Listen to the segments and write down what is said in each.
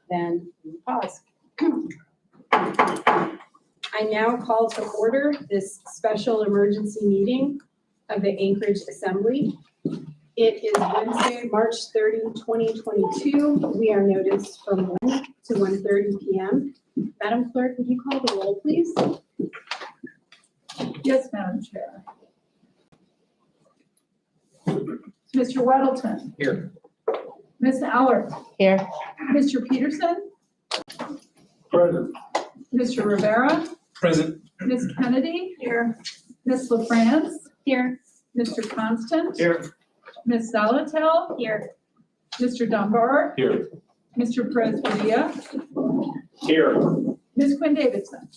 then we pause. I now call to order this special emergency meeting of the Anchorage Assembly. It is Wednesday, March 30, 2022. We are noticed from 1 to 1:30 p.m. Madam Clerk, would you call the roll, please? Yes, Madam Chair. Mr. Weddleton. Here. Ms. Allard. Here. Mr. Peterson. Present. Mr. Rivera. Present. Ms. Kennedy. Here. Ms. LaFrance. Here. Mr. Constant. Here. Ms. Salatel. Here. Mr. Dunbar. Here. Mr. Perez-Padilla. Here. Ms. Quinn Davidson.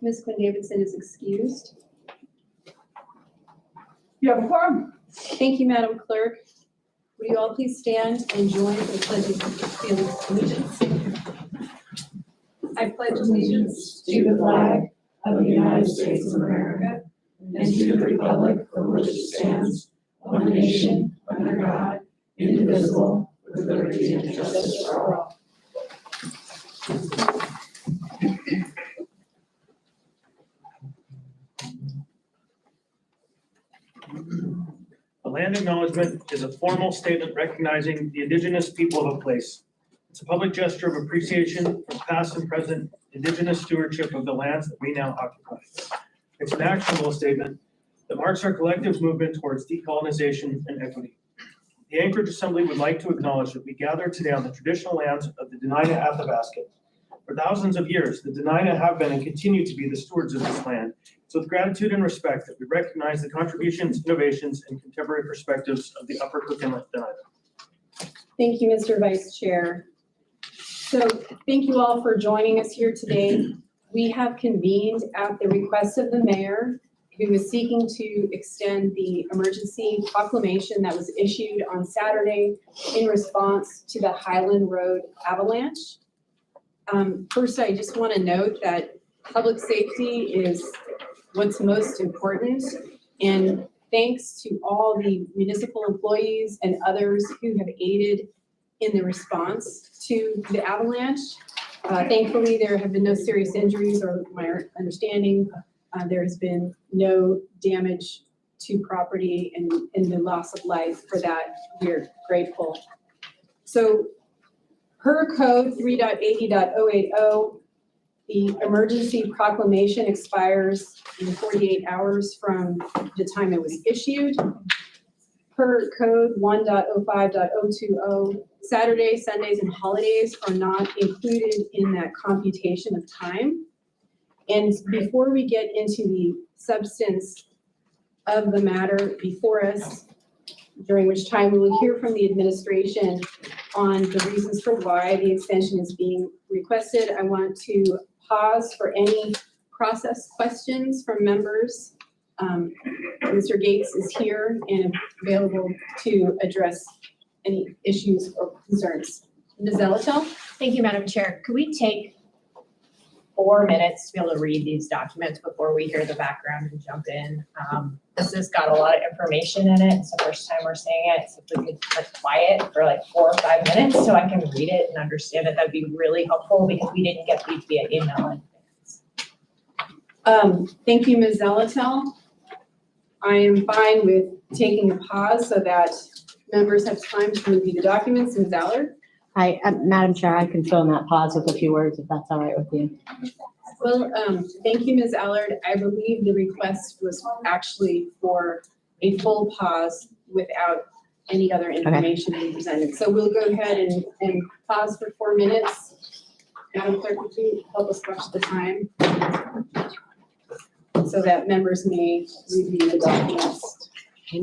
Ms. Quinn Davidson is excused. You have a quorum. Thank you, Madam Clerk. Would you all please stand and join for the pledge of allegiance? I pledge allegiance to the flag of the United States of America and to the republic for which it stands, one nation, under God, indivisible, with liberty and justice for all. A land acknowledgement is a formal statement recognizing the indigenous people of a place. It's a public gesture of appreciation for past and present indigenous stewardship of the lands that we now occupy. It's an actionable statement that marks our collective movement towards decolonization and equity. The Anchorage Assembly would like to acknowledge that we gather today on the traditional lands of the Dena'ina Athabasca. For thousands of years, the Dena'ina have been and continue to be the stewards of this land. It's with gratitude and respect that we recognize the contributions, innovations, and contemporary perspectives of the Upper Cook Inlet Dena'ina. Thank you, Mr. Vice Chair. So thank you all for joining us here today. We have convened at the request of the mayor, who is seeking to extend the emergency proclamation that was issued on Saturday in response to the Highland Road avalanche. First, I just want to note that public safety is what's most important, and thanks to all the municipal employees and others who have aided in the response to the avalanche. Thankfully, there have been no serious injuries, or my understanding, there has been no damage to property and the loss of life. For that, we're grateful. So per code 3.80.080, the emergency proclamation expires in 48 hours from the time it was issued. Per code 1.05.020, Saturdays, Sundays, and holidays are not included in that computation of time. And before we get into the substance of the matter before us, during which time we will hear from the administration on the reasons for why the extension is being requested, I want to pause for any process questions from members. Mr. Gates is here and available to address any issues or concerns. Ms. Zelatel? Thank you, Madam Chair. Could we take 4 minutes to be able to read these documents before we hear the background and jump in? This has got a lot of information in it. It's the first time we're saying it. So if we could be quiet for like 4 or 5 minutes so I can read it and understand it, that'd be really helpful because we didn't get these via email. Thank you, Ms. Zelatel. I am fine with taking a pause so that members have time to review the documents. Ms. Allard? Madam Chair, I can fill in that pause with a few words if that's all right with you. Well, thank you, Ms. Allard. I believe the request was actually for a full pause without any other information being presented. So we'll go ahead and pause for 4 minutes. Madam Clerk, would you help us watch the time so that members may review the documents? Oh,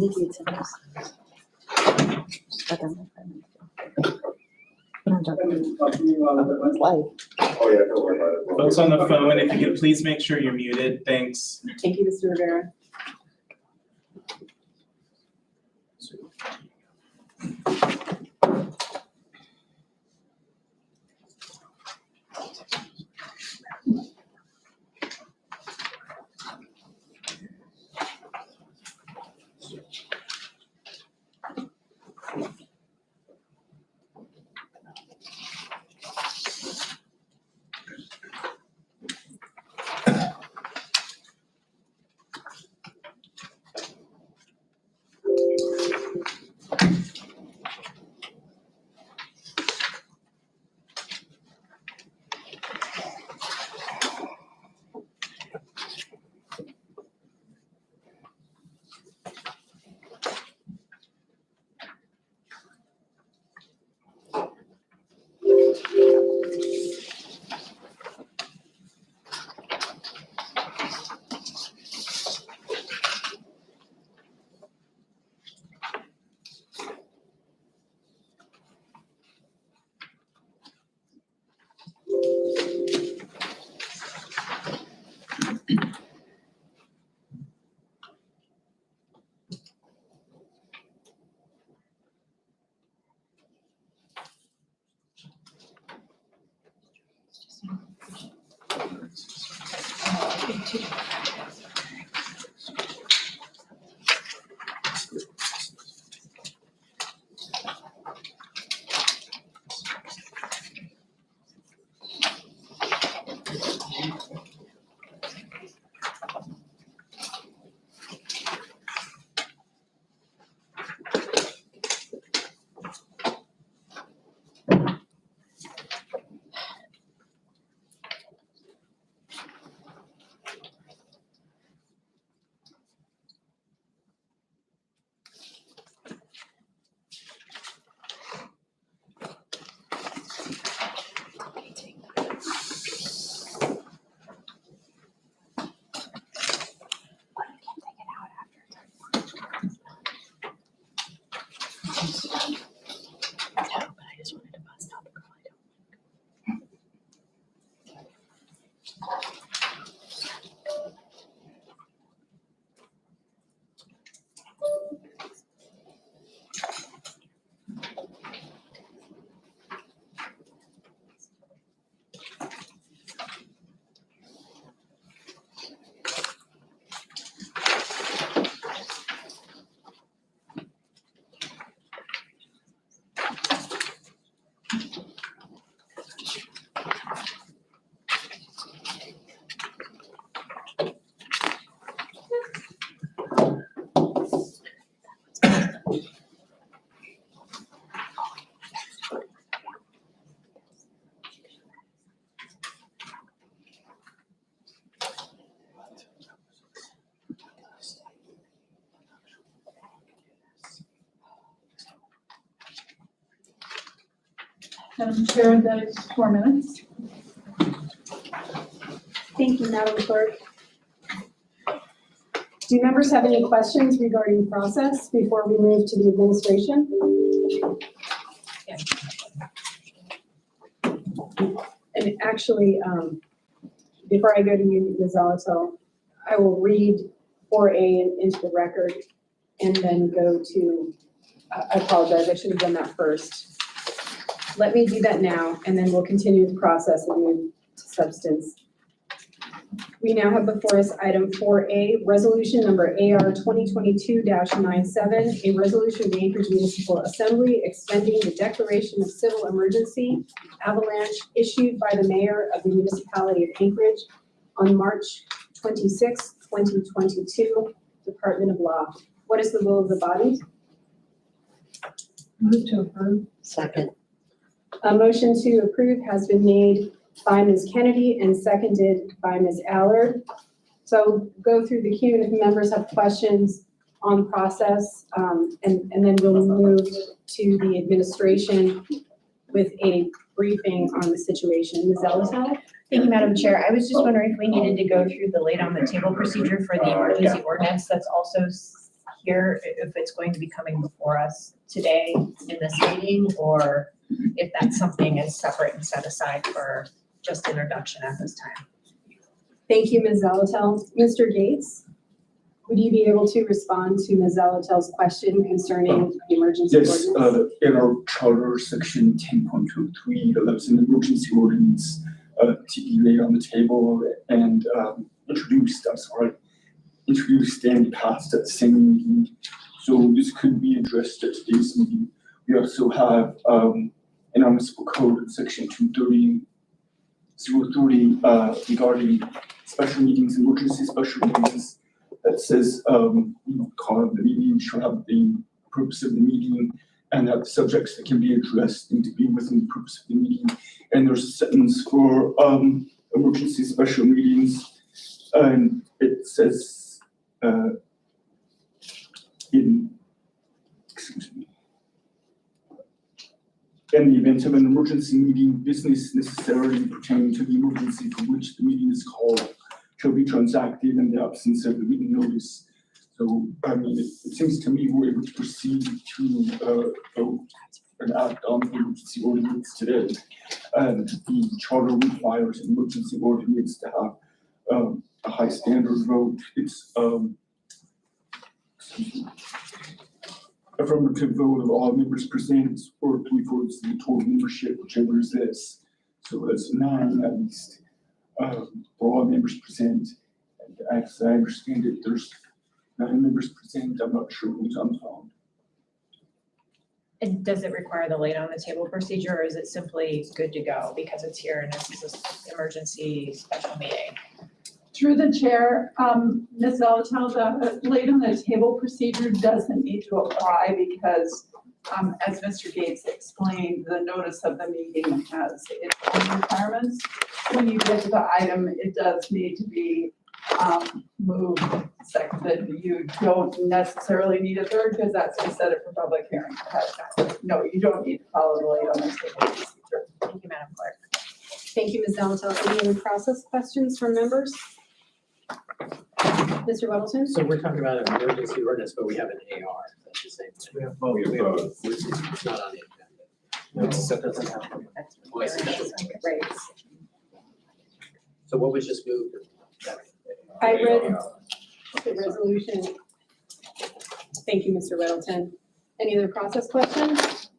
yeah, don't worry about it. Folks on the phone, if you could please make sure you're muted. Thanks. Thank you, Mr. Rivera. Madam Chair, that is 4 minutes. Thank you, Madam Clerk. Do members have any questions regarding process before we move to the administration? And actually, before I go to you, Ms. Zalato, I will read 4A into the record and then go to, I apologize, I should have done that first. Let me do that now, and then we'll continue the process and move to substance. We now have before us item 4A, resolution number AR 2022-97, a resolution of the Anchorage Municipal Assembly extending the declaration of civil emergency avalanche issued by the mayor of the municipality of Anchorage on March 26, 2022, Department of Law. What is the will of the body? Move to approve. Second. A motion to approve has been made by Ms. Kennedy and seconded by Ms. Allard. So go through the queue, and if members have questions on process, and then we'll move to the administration with a briefing on the situation. Ms. Elliselle? Thank you, Madam Chair. I was just wondering if we needed to go through the late on the table procedure for the emergency ordinance that's also here, if it's going to be coming before us today in this meeting, or if that's something is separate and set aside for just introduction at this time. Thank you, Ms. Zalatel. Mr. Gates, would you be able to respond to Ms. Zalatel's question concerning the emergency Yes, ordinance? in our charter, section 10.23 allows an emergency ordinance to be laid on the table and introduced and passed at the same meeting. So this could be addressed at today's meeting. We also have in our municipal code, section 230, regarding special meetings, emergency special meetings, that says, call of the meeting shall have the purpose of the meeting, and that the subjects that can be addressed need to be within the purpose of the meeting. And there's a sentence for emergency special meetings, and it says in the event of an emergency meeting, business necessarily pertaining to the emergency for which the meeting is called shall be transacted in the absence of the written notice. So, I mean, it seems to me we're able to proceed to vote and act on the emergency ordinance today. And the charter requires an emergency ordinance to have a high standard vote. It's affirmative vote of all members present, or 3/4 of the total membership, whichever is this. So that's 9 at least for all members present. And as I understand it, there's 9 members present. I'm not sure who's on the phone. And does it require the late on the table procedure, or is it simply good to go because it's here and it's an emergency special meeting? Through the chair, Ms. Zalatel, the late on the table procedure doesn't need to apply because, as Mr. Gates explained, the notice of the meeting has its own requirements. When you get to the item, it does need to be moved, seconded. You don't necessarily need a third because that's to set it for public hearing. No, you don't need to follow the late on the table procedure. Thank you, Madam Clerk. Thank you, Ms. Zalatel. Any other process questions from members? Mr. Weddleton? So we're talking about an emergency ordinance, but we have an AR, that's the same thing. We have both. It's not on the agenda. No, That doesn't happen. Oh, I see. Right. So what was just moved? I read the resolution. Thank you, Mr. Weddleton. Any other process questions?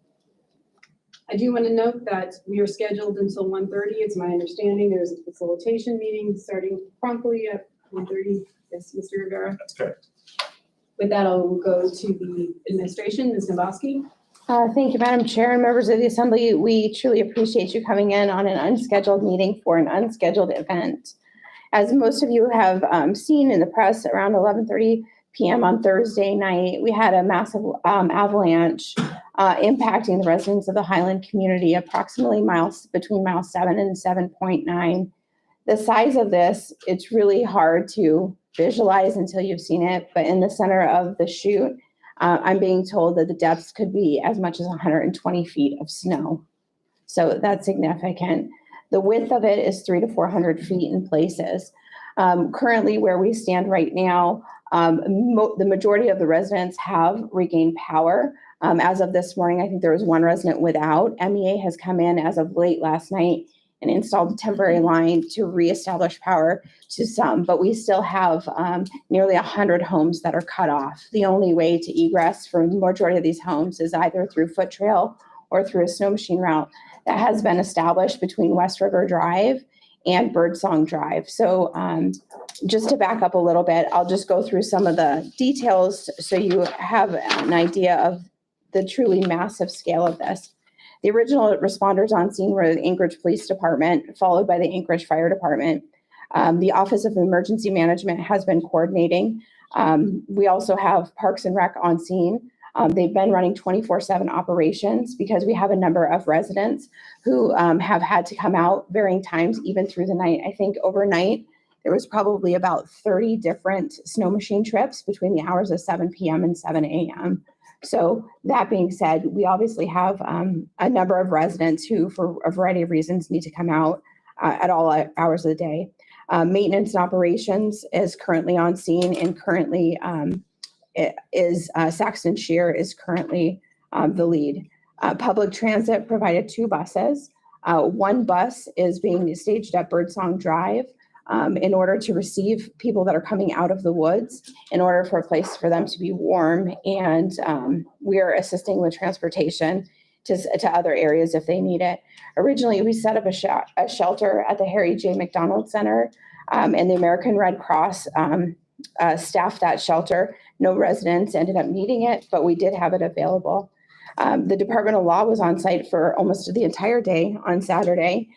I do want to note that we are scheduled until 1:30. It's my understanding there's a facilitation meeting starting promptly at 1:30. Yes, Mr. Rivera? That's correct. With that, I'll go to the administration. Ms. Nabowski? Thank you, Madam Chair and members of the Assembly. We truly appreciate you coming in on an unscheduled meeting for an unscheduled event. As most of you have seen in the press, around 11:30 p.m. on Thursday night, we had a massive avalanche impacting the residents of the Highland community, approximately between mile 7 and 7.9. The size of this, it's really hard to visualize until you've seen it, but in the center of the chute, I'm being told that the depths could be as much as 120 feet of snow. So that's significant. The width of it is 300 to 400 feet in places. Currently, where we stand right now, the majority of the residents have regained power. As of this morning, I think there was one resident without. MEA has come in as of late last night and installed a temporary line to reestablish power to some, but we still have nearly 100 homes that are cut off. The only way to egress for the majority of these homes is either through foot trail or through a snow machine route that has been established between West River Drive and Birdsong Drive. So just to back up a little bit, I'll just go through some of the details so you have an idea of the truly massive scale of this. The original responders on scene were the Anchorage Police Department, followed by the Anchorage Fire Department. The Office of Emergency Management has been coordinating. We also have Parks and Rec on scene. They've been running 24/7 operations because we have a number of residents who have had to come out varying times, even through the night. I think overnight, there was probably about 30 different snow machine trips between the hours of 7 p.m. and 7 a.m. So that being said, we obviously have a number of residents who, for a variety of reasons, need to come out at all hours of the day. Maintenance and operations is currently on scene, and currently Saxton Shear is currently the lead. Public transit provided 2 buses. One bus is being staged at Birdsong Drive in order to receive people that are coming out of the woods, in order for a place for them to be warm. And we're assisting with transportation to other areas if they need it. Originally, we set up a shelter at the Harry J. McDonald Center, and the American Red Cross staffed that shelter. No residents ended up needing it, but we did have it available. The Department of Law was on site for almost the entire day on Saturday,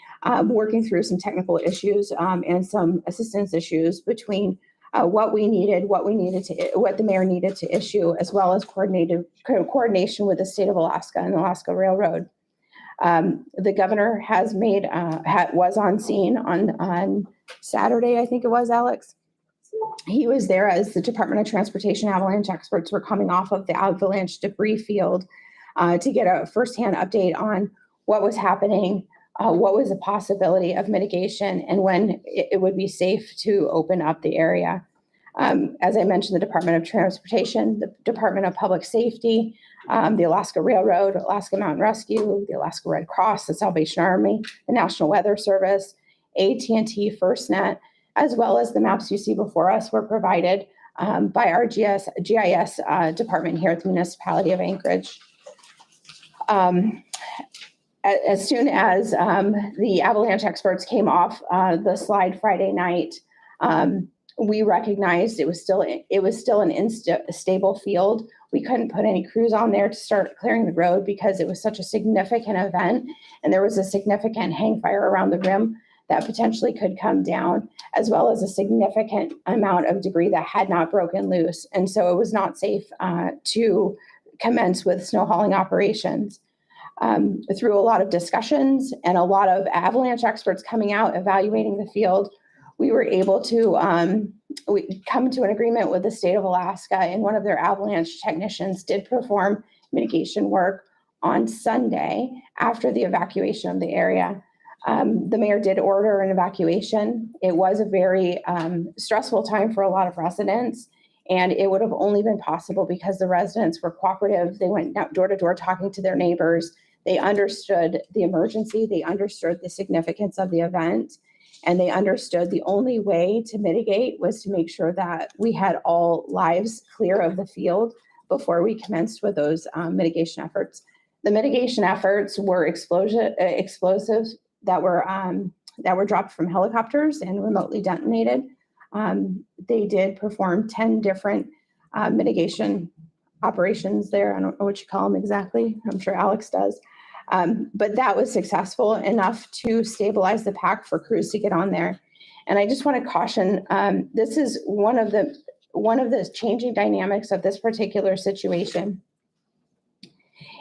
working through some technical issues and some assistance issues between what the mayor needed to issue, as well as coordination with the state of Alaska and Alaska Railroad. The governor has was on scene on Saturday, I think it was, Alex. He was there as the Department of Transportation avalanche experts were coming off of the avalanche debris field to get a firsthand update on what was happening, what was the possibility of mitigation, and when it would be safe to open up the area. As I mentioned, the Department of Transportation, the Department of Public Safety, the Alaska Railroad, Alaska Mountain Rescue, the Alaska Red Cross, the Salvation Army, the National Weather Service, AT&T, FirstNet, as well as the maps you see before us were provided by our GIS department here at the municipality of Anchorage. As soon as the avalanche experts came off the slide Friday night, we recognized it was still an unstable field. We couldn't put any crews on there to start clearing the road because it was such a significant event, and there was a significant hang fire around the rim that potentially could come down, as well as a significant amount of debris that had not broken loose. And so it was not safe to commence with snow hauling operations. Through a lot of discussions and a lot of avalanche experts coming out, evaluating the field, we were able to come to an agreement with the state of Alaska, and one of their avalanche technicians did perform mitigation work on Sunday after the evacuation of the area. The mayor did order an evacuation. It was a very stressful time for a lot of residents, and it would have only been possible because the residents were cooperative. They went door to door talking to their neighbors. They understood the emergency. They understood the significance of the event, and they understood the only way to mitigate was to make sure that we had all lives clear of the field before we commenced with those mitigation efforts. The mitigation efforts were explosives that were dropped from helicopters and remotely detonated. They did perform 10 different mitigation operations there. I don't know what you call them exactly. I'm sure Alex does. But that was successful enough to stabilize the pack for crews to get on there. And I just want to caution, this is one of the changing dynamics of this particular situation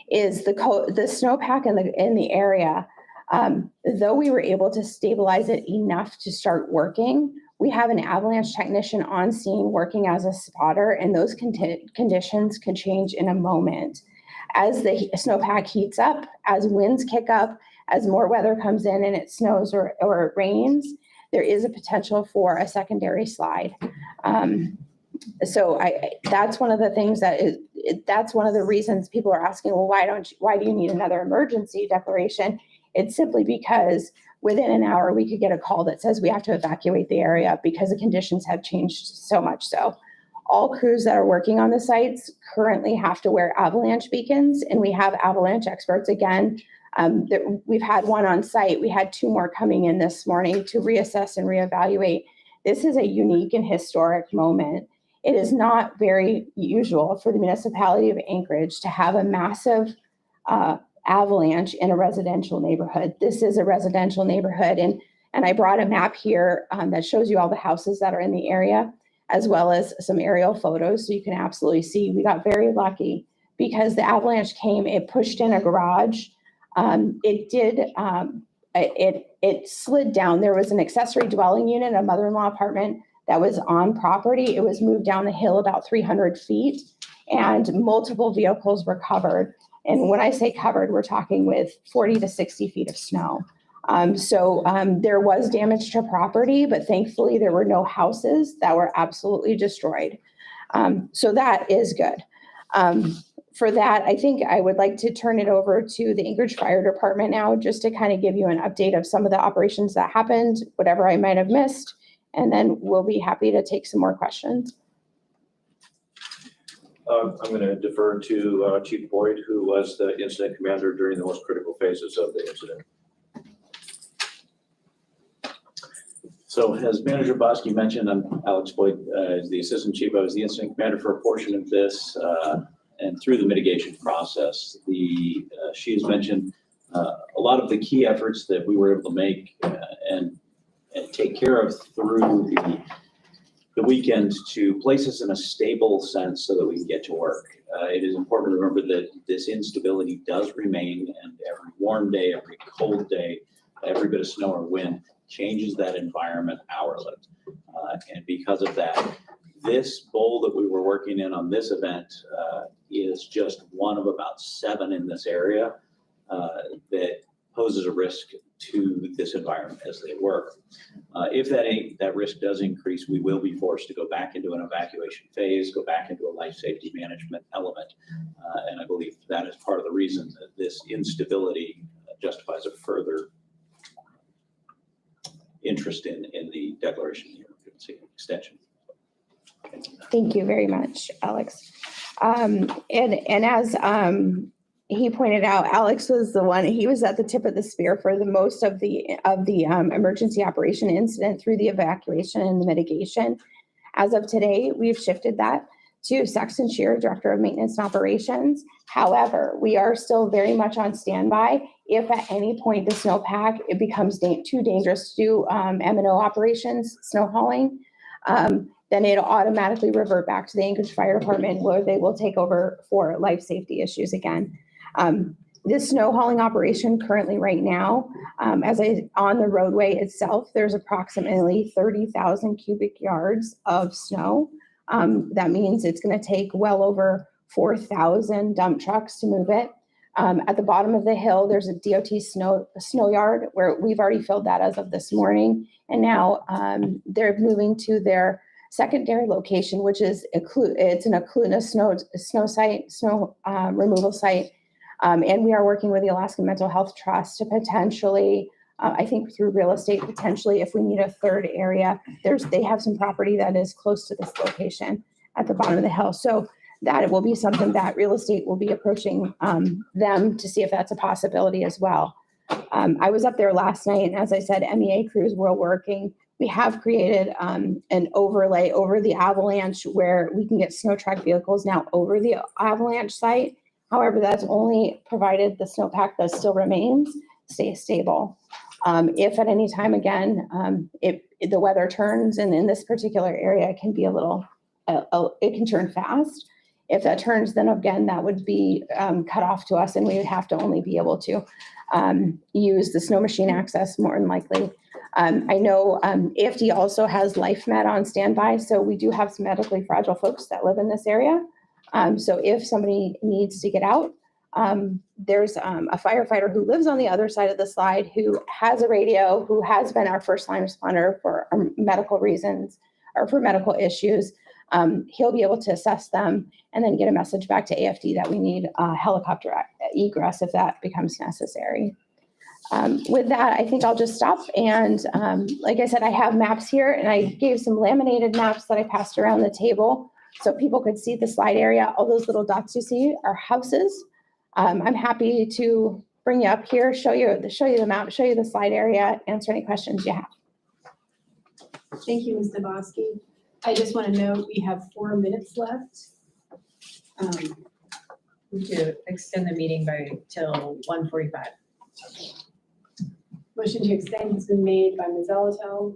is the snowpack in the area. Though we were able to stabilize it enough to start working, we have an avalanche technician on scene working as a spotter, and those conditions can change in a moment. As the snowpack heats up, as winds kick up, as more weather comes in and it snows or it rains, there is a potential for a secondary slide. So that's one of the things that's one of the reasons people are asking, well, why do you need another emergency declaration? It's simply because within an hour, we could get a call that says we have to evacuate the area because the conditions have changed so much so. All crews that are working on the sites currently have to wear avalanche beacons, and we have avalanche experts again. We've had one on site. We had 2 more coming in this morning to reassess and reevaluate. This is a unique and historic moment. It is not very usual for the municipality of Anchorage to have a massive avalanche in a residential neighborhood. This is a residential neighborhood, and I brought a map here that shows you all the houses that are in the area, as well as some aerial photos, so you can absolutely see. We got very lucky because the avalanche came, it pushed in a garage. It slid down. There was an accessory dwelling unit, a mother-in-law apartment that was on property. It was moved down the hill about 300 feet, and multiple vehicles were covered. And when I say covered, we're talking with 40 to 60 feet of snow. There was damage to property, but thankfully there were no houses that were absolutely destroyed. So that is good. For that, I think I would like to turn it over to the Anchorage Fire Department now, just to kind of give you an update of some of the operations that happened, whatever I might have missed, and then we'll be happy to take some more questions. I'm going to defer to Chief Boyd, who was the incident commander during the most critical phases of the incident. So as Manager Bosky mentioned, I'm Alex Boyd, as the Assistant Chief. I was the incident commander for a portion of this and through the mitigation process. She has mentioned a lot of the key efforts that we were able to make and take care of through the weekend to place us in a stable sense so that we can get to work. It is important to remember that this instability does remain, and every warm day, every cold day, every bit of snow or wind changes that environment hourly. And because of that, this bowl that we were working in on this event is just one of about 7 in this area that poses a risk to this environment as they work. If that risk does increase, we will be forced to go back into an evacuation phase, go back into a life safety management element. And I believe that is part of the reason that this instability justifies a further interest in the declaration of emergency extension. Thank you very much, Alex. And as he pointed out, Alex was the one, he was at the tip of the spear for the most of the emergency operation incident through the evacuation and the mitigation. As of today, we've shifted that to Sexton Shear, Director of Maintenance and Operations. However, we are still very much on standby. If at any point the snowpack, it becomes too dangerous to do M&O operations, snow hauling, then it'll automatically revert back to the Anchorage Fire Department, where they will take over for life safety issues again. This snow hauling operation currently right now, on the roadway itself, there's approximately 30,000 cubic yards of snow. That means it's going to take well over 4,000 dump trucks to move it. At the bottom of the hill, there's a DOT snow yard where we've already filled that as of this morning. And now they're moving to their secondary location, which is it's an Okluna snow removal site. And we are working with the Alaska Mental Health Trust to potentially, I think through real estate, potentially if we need a third area, they have some property that is close to this location at the bottom of the hill. So that will be something that real estate will be approaching them to see if that's a possibility as well. I was up there last night, and as I said, MEA crews were working. We have created an overlay over the avalanche where we can get snow track vehicles now over the avalanche site. However, that's only provided the snowpack that still remains stays stable. If at any time again, if the weather turns, and in this particular area, it can be it can turn fast. If that turns, then again, that would be cut off to us, and we would have to only be able to use the snow machine access more than likely. I know AFD also has LifeMed on standby, so we do have some medically fragile folks that live in this area. So if somebody needs to get out, There's a firefighter who lives on the other side of the slide who has a radio, who has been our first line responder for medical reasons or for medical issues. He'll be able to assess them and then get a message back to AFD that we need helicopter egress if that becomes necessary. With that, I think I'll just stop. And like I said, I have maps here and I gave some laminated maps that I passed around the table so people could see the slide area. All those little dots you see are houses. I'm happy to bring you up here, show you the map, show you the slide area, answer any questions you have. Thank you, Ms. Dabowski. I just want to note, we have 4 minutes left. To extend the meeting till 1:45. Motion to extend has been made by Ms. Zolotel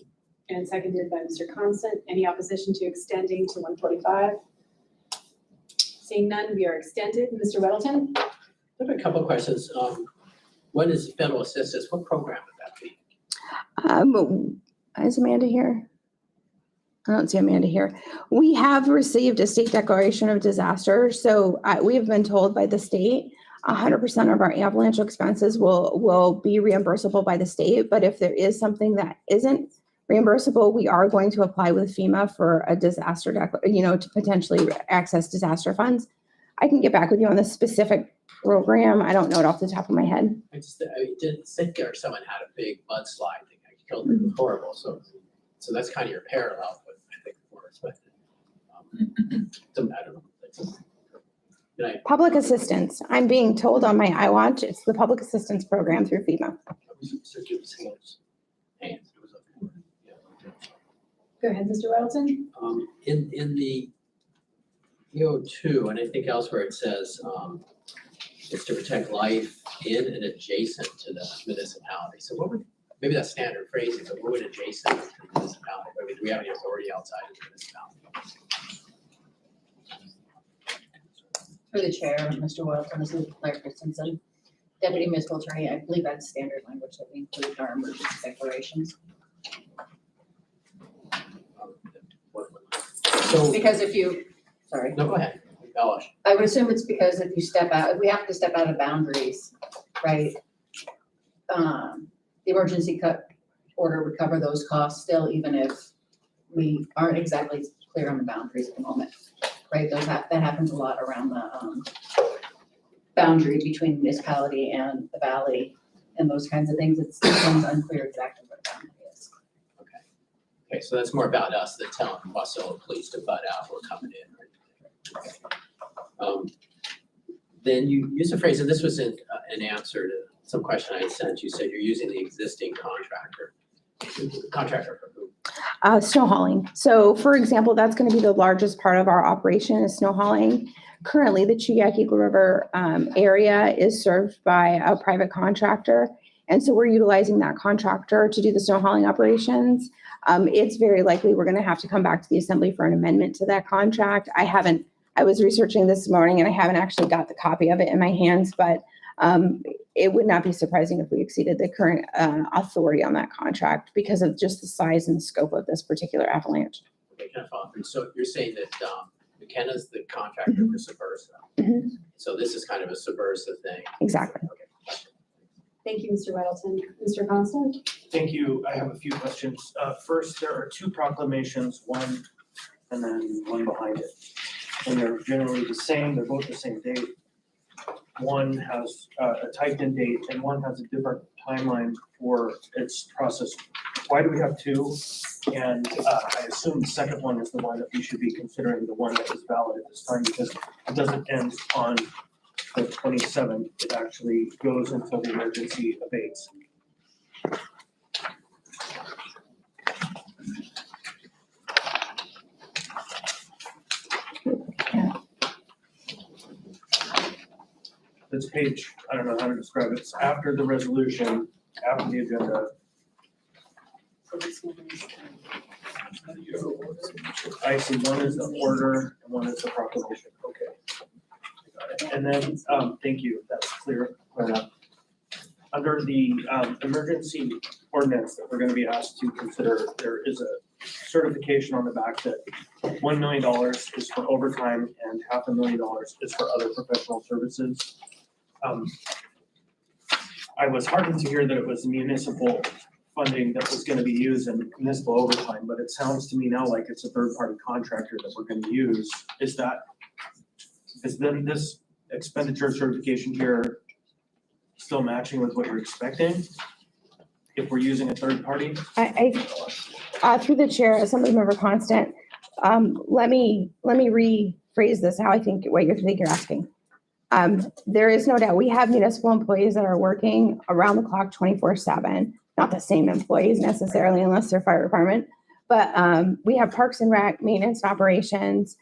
and seconded by Mr. Constant. Any opposition to extending to 1:45? Seeing none, we are extended. Mr. Weddleton? I have a couple of questions. What is federal assistance? What program would that be? Is Amanda here? I don't see Amanda here. We have received a state declaration of disaster. So we have been told by the state 100% of our avalanche expenses will be reimbursable by the state. But if there is something that isn't reimbursable, we are going to apply with FEMA for a disaster, to potentially access disaster funds. I can get back with you on the specific program. I don't know it off the top of my head. I didn't think there someone had a big mudslide thing. I killed it. It was horrible. So that's kind of your parallel with, I think, worse, but I don't know. Public assistance. I'm being told on my iWatch, it's the public assistance program through FEMA. Go ahead, Mr. Weddleton. In the EO2, and I think elsewhere it says it's to protect life in and adjacent to the municipality. So maybe that's standard phrasing, but what would adjacent to the municipality? I mean, do we have any authority outside of the municipality? For the chair, Mr. Weddleton, this is Claire Christensen. Deputy Municipal Attorney, I believe that's standard language that we include in our emergency declarations. So, Because sorry, no, go ahead. Embellish. I would assume it's because if we have to step out of boundaries, right? The emergency cut order would cover those costs still, even if we aren't exactly clear on the boundaries at the moment, right? That happens a lot around the boundary between municipality and the valley and those kinds of things. It's sometimes unclear exactly what the boundary is. Okay, so that's more about us than telling Wasilla Police to butt out, we're coming in. Okay. Then you used a phrase, and this was an answer to some question I had sent. You said you're using the existing contractor. Contractor for who? Snow hauling. So for example, that's going to be the largest part of our operation is snow hauling. Currently, the Chugach Eagle River area is served by a private contractor. And so we're utilizing that contractor to do the snow hauling operations. It's very likely we're going to have to come back to the assembly for an amendment to that contract. I was researching this morning and I haven't actually got the copy of it in my hands, but it would not be surprising if we exceeded the current authority on that contract because of just the size and scope of this particular avalanche. Okay, kind of follow through. So you're saying that McKenna's the contractor for Subversa. Mhm. So this is kind of a Subversa thing. Exactly. Okay. Thank you, Mr. Weddleton. Mr. Constant? Thank you. I have a few questions. First, there are two proclamations, one and then one behind it. And they're generally the same, they're both the same date. One has a typed in date and one has a different timeline for its process. Why do we have two? And I assume the second one is the one that we should be considering the one that is valid at this time because it doesn't end on the 27th. It actually goes until the emergency abates. This page, I don't know how to describe it. It's after the resolution, after the agenda. I see one is the order and one is the proclamation. Okay. And then, thank you. That's clear enough. Under the emergency ordinance that we're going to be asked to consider, there is a certification on the back that $1 million is for overtime and $500,000 is for other professional services. I was heartened to hear that it was municipal funding that was gonna be used in municipal overtime, but it sounds to me now like it's a third-party contractor that we're gonna use. Is then this expenditure certification here still matching with what you're expecting? If we're using a third party? Through the chair, Assemblymember Constant, let me rephrase this, how I think, what you think you're asking. There is no doubt, we have municipal employees that are working around the clock 24/7, not the same employees necessarily unless they're fire department, but we have Parks and Rec, maintenance and operations.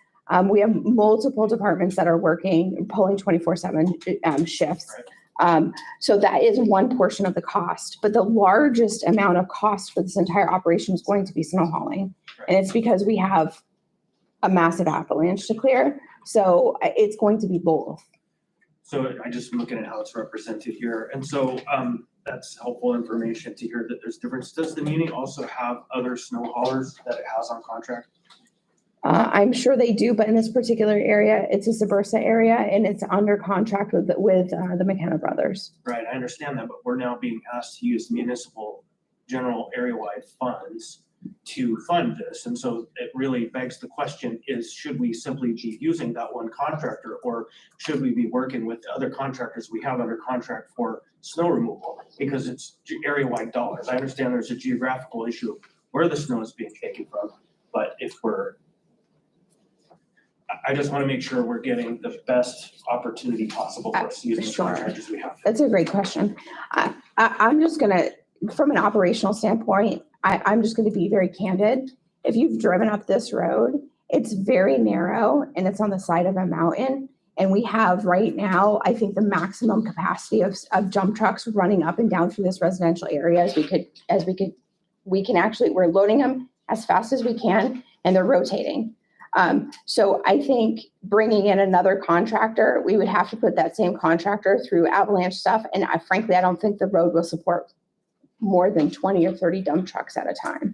We have multiple departments that are working, pulling 24/7 shifts. So that is one portion of the cost, but the largest amount of cost for this entire operation is going to be snow hauling. And it's because we have a massive avalanche to clear. So it's going to be both. So I just looking at how it's represented here. And so that's helpful information to hear that there's difference. Does the muni also have other snow haulers that it has on contract? I'm sure they do, but in this particular area, it's a Subursa area and it's under contract with the McKenna brothers. Right, I understand that, but we're now being asked to use municipal general area-wide funds to fund this. And so it really begs the question is, should we simply be using that one contractor or should we be working with the other contractors we have under contract for snow removal? Because it's area-wide dollars. I understand there's a geographical issue of where the snow is being taken from, but I just want to make sure we're getting the best opportunity possible for us using the Sure. contractors we have. That's a great question. I'm just gonna, from an operational standpoint, I'm just gonna be very candid. If you've driven up this road, it's very narrow and it's on the side of a mountain. And we have right now, I think the maximum capacity of dump trucks running up and down through this residential area we can actually, we're loading them as fast as we can and they're rotating. So I think bringing in another contractor, we would have to put that same contractor through avalanche stuff. And frankly, I don't think the road will support more than 20 or 30 dump trucks at a time.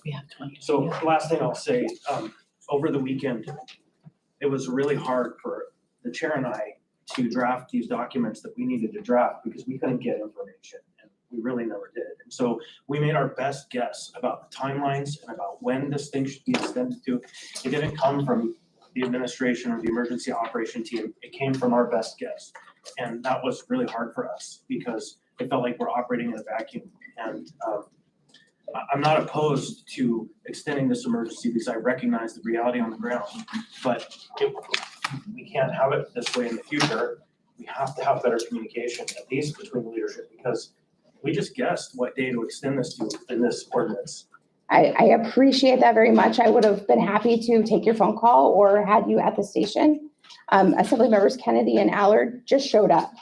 We have 20. So last thing I'll say, over the weekend, it was really hard for the chair and I to draft these documents that we needed to draft because we couldn't get information and we really never did. And so we made our best guess about the timelines and about when this thing should be extended to. It didn't come from the administration or the emergency operation team. It came from our best guess. And that was really hard for us because it felt like we're operating in a vacuum. And I'm not opposed to extending this emergency because I recognize the reality on the ground, but we can't have it this way in the future. We have to have better communication, at least between the leadership, because we just guessed what day to extend this to in this ordinance. I appreciate that very much. I would have been happy to take your phone call or had you at the station. Assembly members Kennedy and Allard just showed up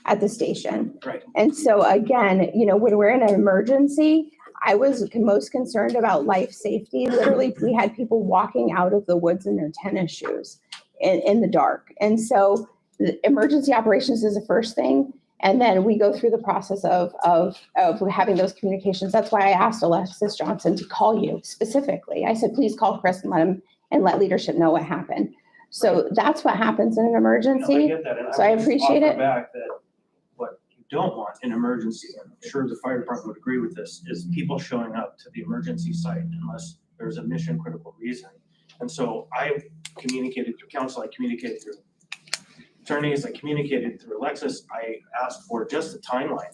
at the station. Right. And so again, when we're in an emergency, I was most concerned about life safety. Literally, we had people walking out of the woods in their tennis shoes in the dark. And so the emergency operations is the first thing. And then we go through the process of having those communications. That's why I asked Alexis Johnson to call you specifically. I said, please call Chris and let leadership know what happened. So that's what happens in an No, I emergency. get that, and So I would just appreciate offer it. back that what you don't want in emergency, and I'm sure the fire department would agree with this, is people showing up to the emergency site unless there's a mission critical reason. And so I communicated through council, I communicated through attorneys, I communicated through Alexis, I asked for just a timeline.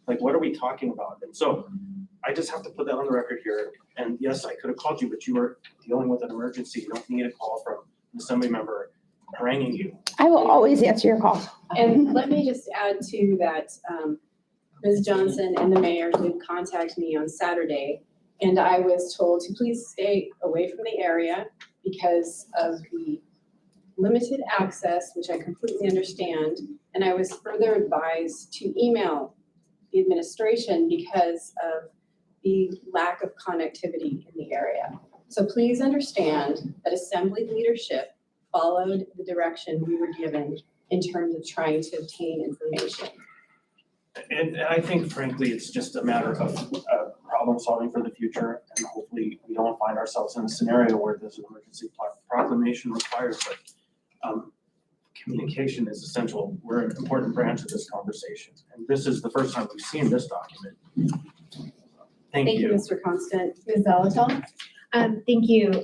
Like, what are we talking about? And so I just have to put that on the record here. And yes, I could have called you, but you were dealing with an emergency. You don't need a call from an assembly member haranguing you. I will always answer your call. And let me just add to that, Ms. Johnson and the mayor did contact me on Saturday, and I was told to please stay away from the area because of the limited access, which I completely understand. And I was further advised to email the administration because of the lack of connectivity in the area. So please understand that assembly leadership followed the direction we were given in terms of trying to obtain information. And I think frankly, it's just a matter of problem solving for the future. And hopefully we don't find ourselves in a scenario where there's an emergency proclamation required, but communication is essential. We're an important branch of this conversation. And this is the first time we've seen this document. Thank you. Mr. Constant. Ms. Zalatal? Thank you.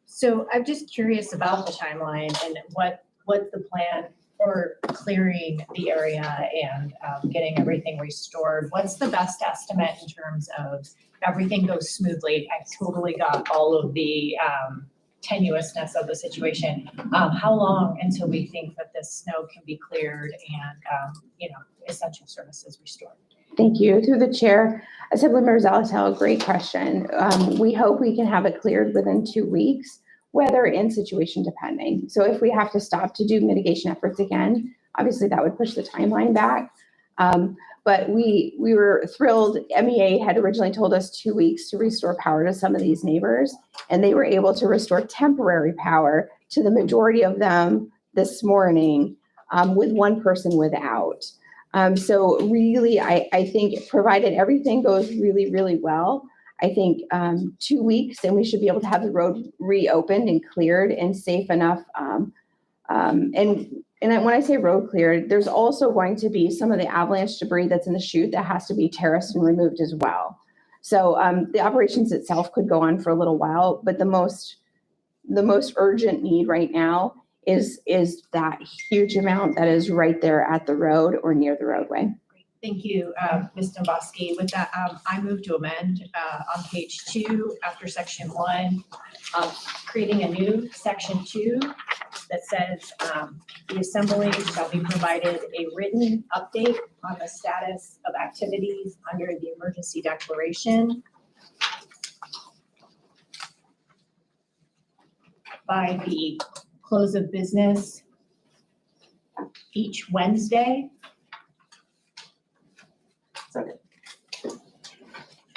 So I'm just curious about the timeline and what's the plan for clearing the area and getting everything restored? What's the best estimate in terms of everything goes smoothly? I totally got all of the tenuousness of the situation. How long until we think that this snow can be cleared and, essential services restored? Thank you. Through the chair, Assemblymember Zalatel, great question. We hope we can have it cleared within 2 weeks, weather and situation depending. So if we have to stop to do mitigation efforts again, obviously that would push the timeline back. But we were thrilled. MEA had originally told us 2 weeks to restore power to some of these neighbors, and they were able to restore temporary power to the majority of them this morning, with one person without. So really, I think provided everything goes really, really well, I think 2 weeks and we should be able to have the road reopened and cleared and safe enough. And when I say road cleared, there's also going to be some of the avalanche debris that's in the chute that has to be terraced and removed as well. So the operations itself could go on for a little while, but the most urgent need right now is that huge amount that is right there at the road or near the roadway. Thank you, Ms. Dombrowski. With that, I move to amend on page 2 after section 1, creating a new section 2 that says the assembly shall be provided a written update on the status of activities under the emergency declaration by the close of business each Wednesday.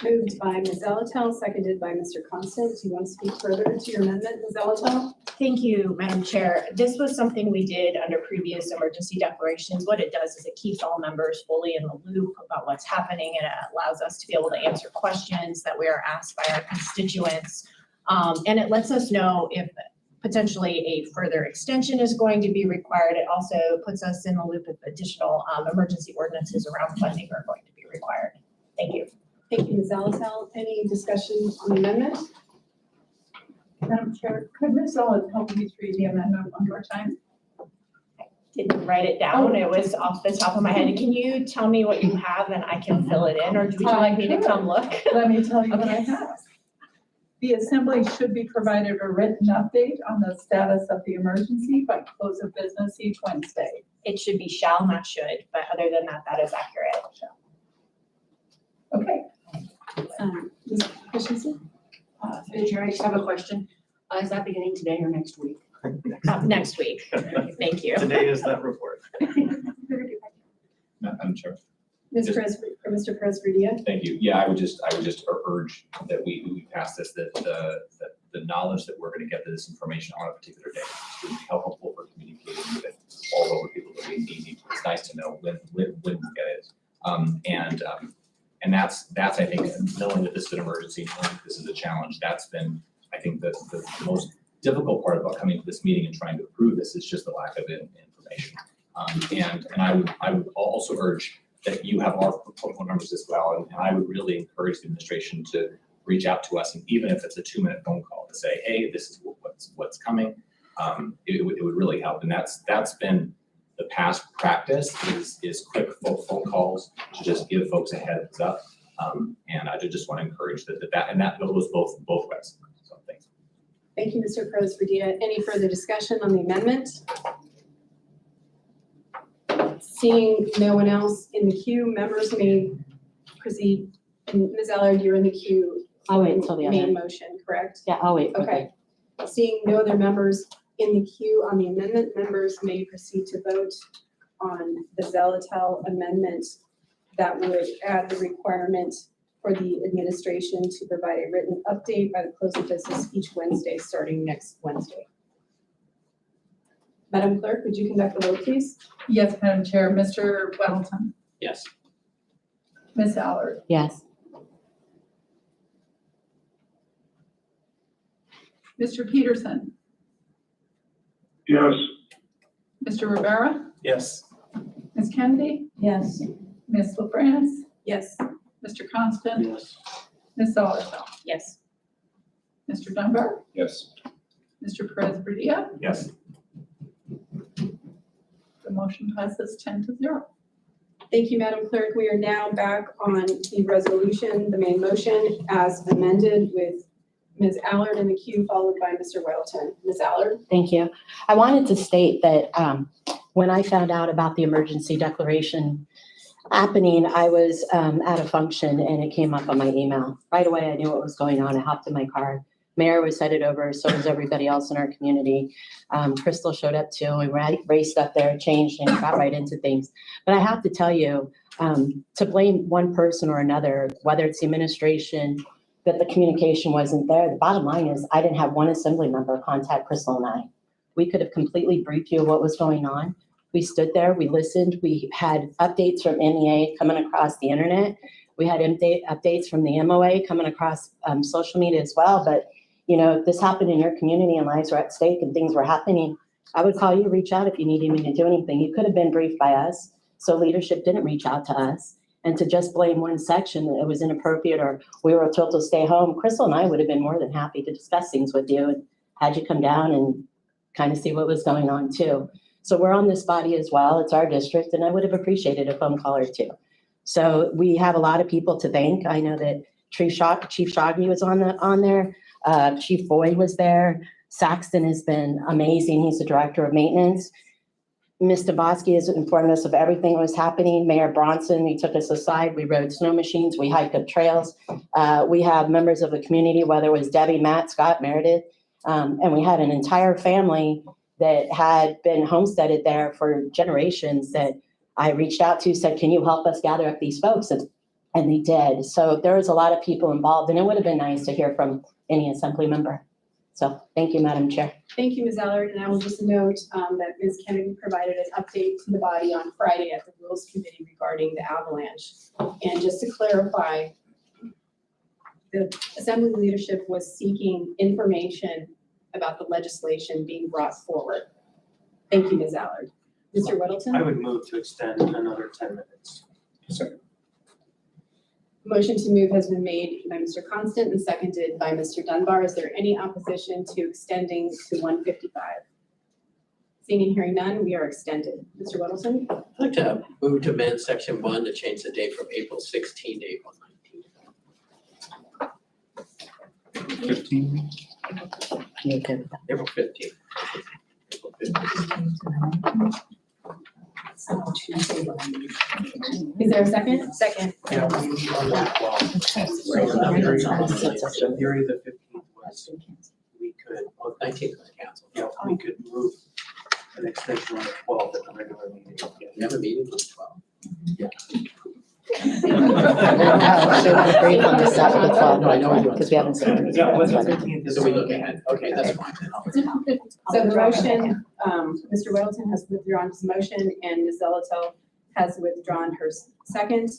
Moved by Ms. Zalatel, seconded by Mr. Constant. Do you want to speak further to your amendment, Ms. Zalatel? Thank you, Madam Chair. This was something we did under previous emergency declarations. What it does is it keeps all members fully in the loop about what's happening, and it allows us to be able to answer questions that we are asked by our constituents. And it lets us know if potentially a further extension is going to be required. It also puts us in the loop if additional emergency ordinances around funding are going to be required. Thank you. Thank you, Ms. Zalatel. Any discussion on the amendment? Madam Chair, could Ms. Zalatel please read the amendment one more time? Didn't write it down. It was off the top of my head. Can you tell me what you have and I can fill it in, or would you like me to come look? Let me tell you what I Okay. have. The assembly should be provided a written update on the status of the emergency by close of business each Wednesday. It should be shall, not should, but other than that, that is accurate. Okay. Ms. Christensen? Madam Chair, I just have a question. Is that beginning today or next week? Next week. Thank you. Today is that report. Madam Chair. Mr. Perez-Vardillo? Thank you. Yeah, I would just urge that we pass this, that the knowledge that we're gonna get this information on a particular day is really helpful for communicating with all over people that we need. It's nice to know when we get it. And that's, I think, knowing that this is an emergency, knowing that this is a challenge, that's been, I think, the most difficult part about coming to this meeting and trying to approve this is just the lack of information. And I would also urge that you have our phone numbers as well, and I would really encourage the administration to reach out to us, and even if it's a 2-minute phone call to say, hey, this is what's coming, it would really help. And that's been the past practice is quick phone calls to just give folks a heads up. And I just want to encourage that goes both ways. So thanks. Thank you, Mr. Perez-Vardillo. Any further discussion on the amendment? Seeing no one else in the queue, members may proceed. And Ms. Allard, you're in the queue. I'll wait until the Main other. motion, correct? Yeah, I'll wait. Okay. Seeing no other members in the queue on the amendment, members may proceed to vote on the Zalatel amendment that would add the requirement for the administration to provide a written update by the close of business each Wednesday, starting next Wednesday. Madam Clerk, would you conduct the vote, please? Yes, Madam Chair. Mr. Weddleton, Yes. Ms. Allard, Yes. Mr. Peterson, Yes. Mr. Rivera, Yes. Ms. Kennedy, Yes. Ms. LaFrance, Yes. Mr. Constant, Yes. Ms. Solomon, Yes. Mr. Dunbar, Yes. Mr. Perez Brillia. Yes. The motion passes 10-0. Thank you, Madam Clerk. We are now back on the resolution, the main motion as amended with Ms. Allard in the queue, followed by Mr. Weddleton. Ms. Allard? Thank you. I wanted to state that when I found out about the emergency declaration happening, I was at a function and it came up on my email. Right away, I knew what was going on. I hopped in my car. Mayor was headed over, so was everybody else in our community. Crystal showed up too. We raced up there, changed, and got right into things. But I have to tell you, to blame one person or another, whether it's the administration, that the communication wasn't there. The bottom line is I didn't have one assembly member contact Crystal and I. We could have completely briefed you of what was going on. We stood there, we listened, we had updates from MEA coming across the internet. We had updates from the MOA coming across social media as well. But, you know, if this happened in your community and lives were at stake and things were happening, I would call you, reach out if you needed me to do anything. You could have been briefed by us. So leadership didn't reach out to us. And to just blame one section that it was inappropriate or we were told to stay home, Crystal and I would have been more than happy to discuss things with you and had you come down and kind of see what was going on too. So we're on this body as well. It's our district, and I would have appreciated a phone call or two. So we have a lot of people to thank. I know that Chief Shoggy was on there. Chief Boyd was there. Saxton has been amazing. He's the director of maintenance. Mr. Bosky has informed us of everything that was happening. Mayor Bronson, he took us aside. We rode snow machines. We hiked up trails. We have members of the community, whether it was Debbie, Matt, Scott, Meredith, and we had an entire family that had been homesteaded there for generations that I reached out to, said, can you help us gather up these folks? And they did. So there was a lot of people involved, and it would have been nice to hear from any assembly member. So thank you, Madam Chair. Thank you, Ms. Allard, and I will just note that Ms. Kennedy provided an update to the body on Friday at the Rules Committee regarding the avalanche. And just to clarify, the Assembly leadership was seeking information about the legislation being brought forward. Thank you, Ms. Allard. Mr. Weddleton? I would move to extend another 10 minutes. Motion to move has been made by Mr. Constant and seconded by Mr. Dunbar. Is there any opposition to extending to 1:55? Seeing and hearing none, we are extended. Mr. Weddleton? I'd like to move to amend section 1 to change the date from April 16 to April 19. 15. You okay with that? April 15. April 15. Is there a second? Second. Yeah. So in theory, the 15th was, we could, Well, 19th was canceled. yeah, we could move an extension on the 12th at the regular meeting. We have a meeting on the 12th. So we want to brief on the 7th, the No, I know we 12th, do. because we haven't seen. Yeah, was the 15th is. So we look ahead. Okay, that's fine. So the motion, Mr. Weddleton has withdrawn his motion and Ms. Zolotel has withdrawn her second.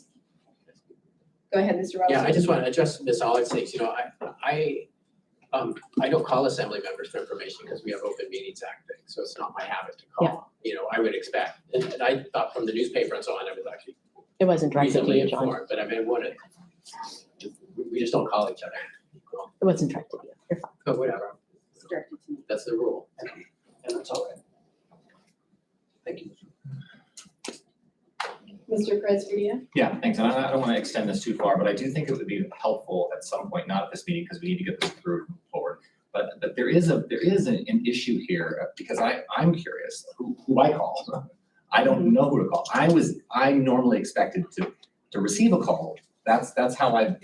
Go ahead, Mr. Weddleton. Yeah, I just want to address Ms. Allard's things. You know, I don't call assembly members for information because we have Open Meetings Act things, so it's not my habit to call. You know, I would expect, and I thought from the newspaper and so on, I was actually It wasn't directed to reasonably you, John. informed, but I mean, I wanted, we just don't call each other. It wasn't directed to you. You're fine. But whatever, It's directed to me. that's the rule. And that's all right. Thank you. Mr. Perez-Villa? Yeah, thanks. And I don't want to extend this too far, but I do think it would be helpful at some point, not at this meeting, because we need to get this through and move forward. But there is an issue here, because I'm curious who I call. I don't know who to call. I'm normally expected to receive a call. That's how when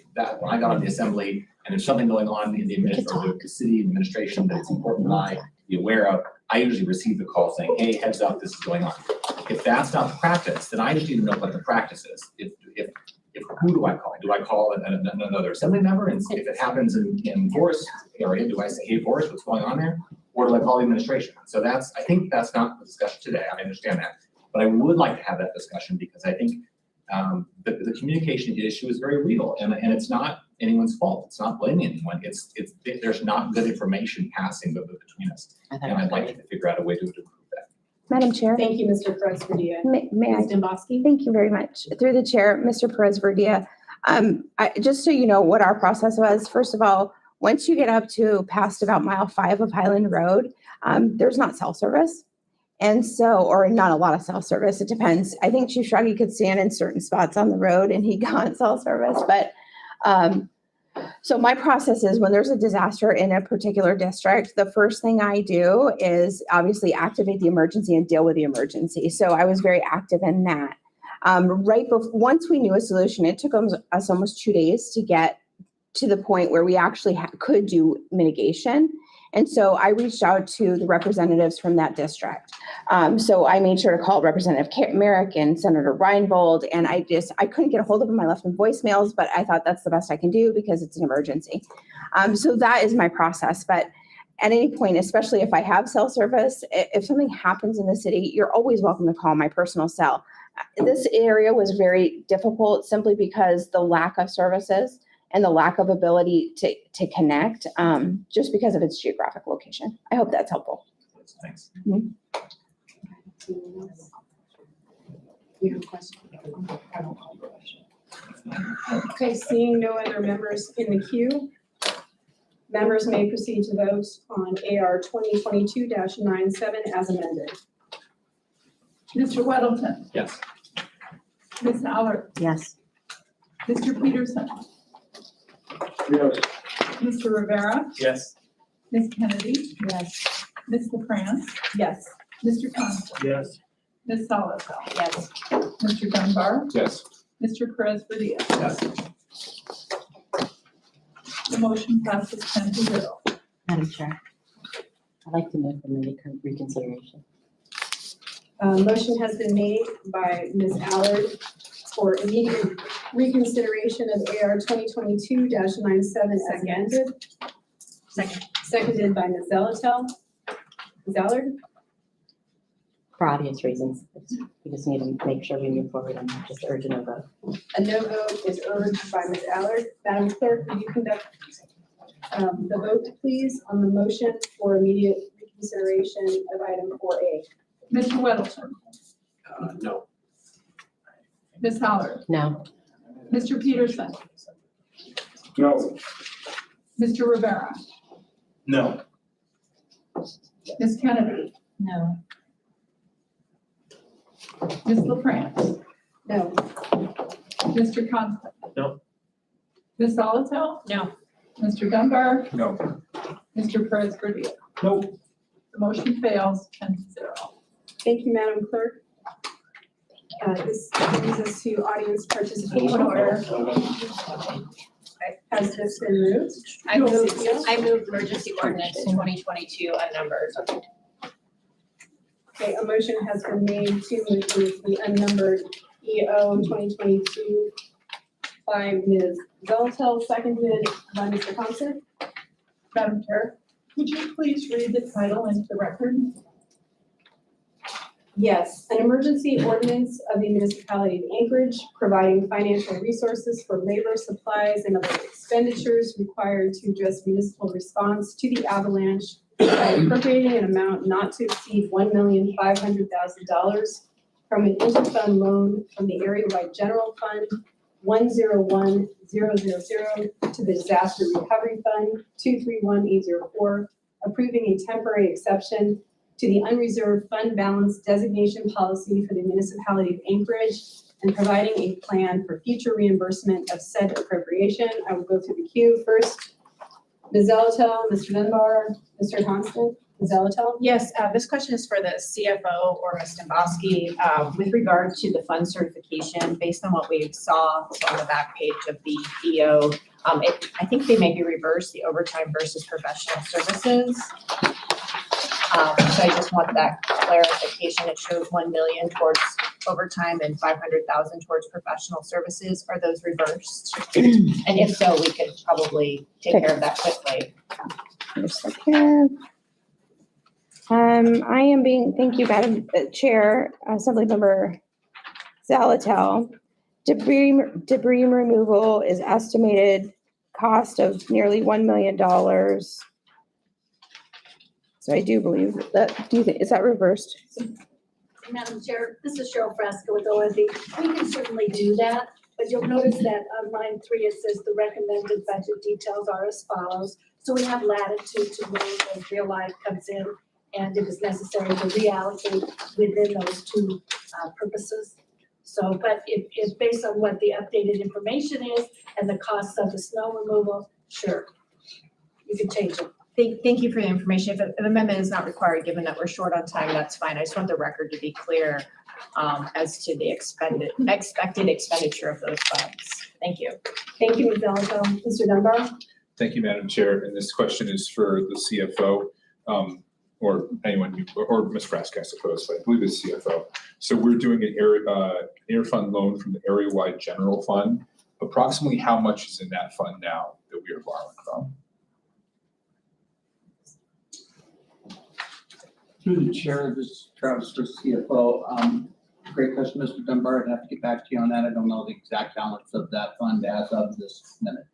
I got on the assembly and there's something going on in the city administration that it's important that I be aware of, I usually receive the call saying, hey, heads up, this is going on. If that's not the practice, then I just need to know what the practice is. If who do I call? Do I call another assembly member? And if it happens in Forest area, do I say, hey, Forest, what's going on there? Or do I call the administration? So I think that's not the discussion today. I understand that. But I would like to have that discussion because I think the communication issue is very real and it's not anyone's fault. It's not blaming anyone. There's not good information passing between us. And I'd like to figure out a way to improve that. Madam Chair, Thank you, Mr. Perez Padilla. may I? Ms. Dombowski? Thank you very much. Through the chair, Mr. Perez Verdia, just so you know what our process was, first of all, once you get up to past about mile 5 of Highland Road, there's not cell service. And so, or not a lot of cell service, it depends. I think Chief Shaggy could stand in certain spots on the road and he got cell service, but so my process is when there's a disaster in a particular district, the first thing I do is obviously activate the emergency and deal with the emergency. So I was very active in that. Once we knew a solution, it took us almost 2 days to get to the point where we actually could do mitigation. And so I reached out to the representatives from that district. So I made sure to call Representative Merrick and Senator Reinbold, and I couldn't get a hold of them. I left them voicemails, but I thought that's the best I can do because it's an emergency. So that is my process. But at any point, especially if I have cell service, if something happens in the city, you're always welcome to call my personal cell. This area was very difficult simply because the lack of services and the lack of ability to connect, just because of its geographic location. I hope that's helpful. Thanks. You have a question? Okay, seeing no other members in the queue, members may proceed to vote on AR 2022-97 as amended. Mr. Weddleton, Yes. Ms. Allard, Yes. Mr. Peterson, Yes. Mr. Rivera, Yes. Ms. Kennedy, Yes. Ms. LaFrance, Yes. Mr. Conklin, Yes. Ms. Solotel, Yes. Mr. Dunbar, Yes. Mr. Perez Padilla. Yes. The motion passes 10-0. Madam Chair, I'd like to move for reconsideration. Motion has been made by Ms. Allard for immediate reconsideration of AR 2022-97 as amended. Second. Seconded by Ms. Zelatel. Ms. Allard? For obvious reasons, we just need to make sure we move forward and just urge a no vote. A no vote is urged by Ms. Allard. Madam Clerk, will you conduct the vote, please, on the motion for immediate reconsideration of item 4A? Mr. Weddleton, No. Ms. Allard, No. Mr. Peterson, No. Mr. Rivera, No. Ms. Kennedy, No. Ms. LaFrance, No. Mr. Conklin. No. Ms. Solotel, No. Mr. Dunbar, No. Mr. Perez Padilla. Nope. The motion fails 10-0. Thank you, Madam Clerk. This brings us to audience participation order. Has this been moved? I moved emergency ordinance 2022 unnumbered. Okay, a motion has been made to move the unnumbered EO 2022 by Ms. Zelatel, seconded by Mr. Thompson. Madam Chair, would you please read the title into the record? Yes, an emergency ordinance of the municipality of Anchorage providing financial resources for labor, supplies, and other expenditures required to address municipal response to the avalanche by appropriating an amount not to exceed $1,500,000 from an interfund loan from the area-wide general fund 101000 to the disaster recovery fund 231804, approving a temporary exception to the unreserved fund balance designation policy for the municipality of Anchorage and providing a plan for future reimbursement of said appropriation. I will go through the queue. First, Ms. Zelatel, Mr. Dunbar, Mr. Thompson. Ms. Zelatel? Yes, this question is for the CFO or Ms. Dombowski. With regard to the fund certification, based on what we saw on the back page of the EO, I think they may be reversed, the overtime versus professional services. So I just want that clarification. It shows 1 million towards overtime and 500,000 towards professional services. Are those reversed? And if so, we could probably take care of that quickly. Just a second. Thank you, Madam Chair, Assemblymember Zelatel. Debris removal is estimated cost of nearly $1 million. So I do believe that, is that reversed? Madam Chair, this is Cheryl Frasca with OMB. We can certainly do that, but you'll notice that on line 3, it says the recommended budget details are as follows. So we have latitude to move as real life comes in, and if it's necessary to reallocate within those two purposes. So, but if based on what the updated information is and the costs of the snow removal, sure, you can change it. Thank you for the information. If an amendment is not required, given that we're short on time, that's fine. I just want the record to be clear as to the expected expenditure of those funds. Thank you. Thank you, Ms. Elko. Mr. Dunbar? Thank you, Madam Chair. And this question is for the CFO, or anyone, or Ms. Frasca, I suppose, but I believe it's CFO. So we're doing an interfund loan from the area-wide general fund. Approximately how much is in that fund now that we are borrowing from? Through the chair, this is Travis for CFO. Great question, Mr. Dunbar. I'd have to get back to you on that. I don't know the exact balance of that fund as of this minute.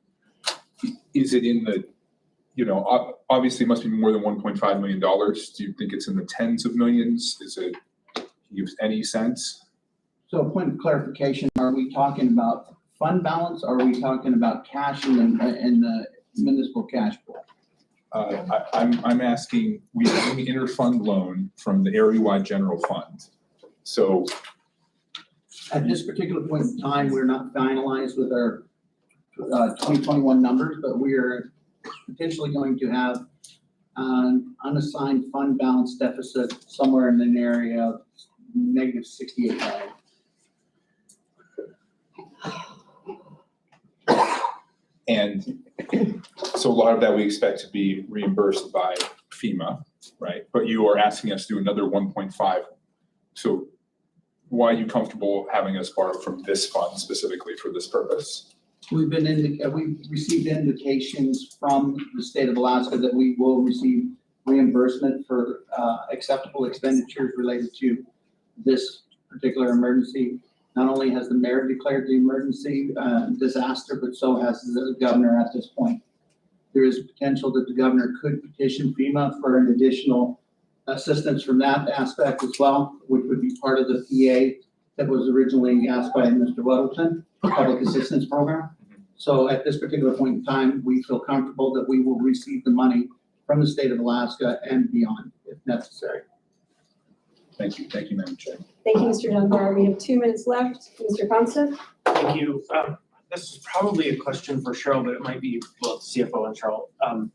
Is it in the, obviously it must be more than $1.5 million. Do you think it's in the tens of millions? Is it, can you give any sense? So a point of clarification, are we talking about fund balance? Or are we talking about cash in the municipal cash pool? I'm asking, we have an interfund loan from the area-wide general fund. So At this particular point in time, we're not finalized with our 2021 numbers, but we are potentially going to have an unassigned fund balance deficit somewhere in an area of negative $68 million. And so a lot of that we expect to be reimbursed by FEMA, right? But you are asking us to do another 1.5. So why are you comfortable having us borrow from this fund specifically for this purpose? We've received indications from the state of Alaska that we will receive reimbursement for acceptable expenditures related to this particular emergency. Not only has the mayor declared the emergency disaster, but so has the governor at this point. There is potential that the governor could petition FEMA for an additional assistance from that aspect as well, which would be part of the PA that was originally asked by Mr. Weddleton, Public Assistance Program. So at this particular point in time, we feel comfortable that we will receive the money from the state of Alaska and beyond if necessary. Thank you, Madam Chair. Thank you, Mr. Dunbar. We have 2 minutes left. Mr. Concept? Thank you. This is probably a question for Cheryl, but it might be both CFO and Cheryl.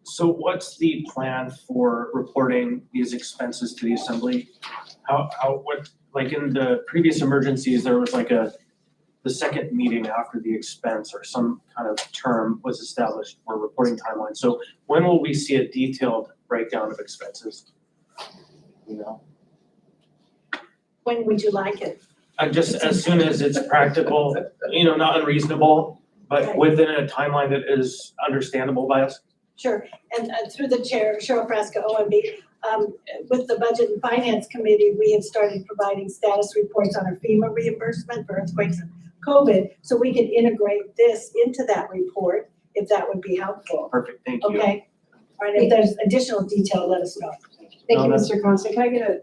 So what's the plan for reporting these expenses to the assembly? Like in the previous emergencies, there was like the second meeting after the expense or some kind of term was established for reporting timeline. So when will we see a detailed breakdown of expenses? When would you like it? Just as soon as it's practical, not unreasonable, but within a timeline that is understandable by us. Sure, and through the chair, Cheryl Frasca, OMB, with the Budget and Finance Committee, we have started providing status reports on our FEMA reimbursement for earthquakes and COVID, so we can integrate this into that report, if that would be helpful. Perfect, thank you. Okay? All right, if there's additional detail, let us know. Thank you, No, Mr. Concept. Can I get a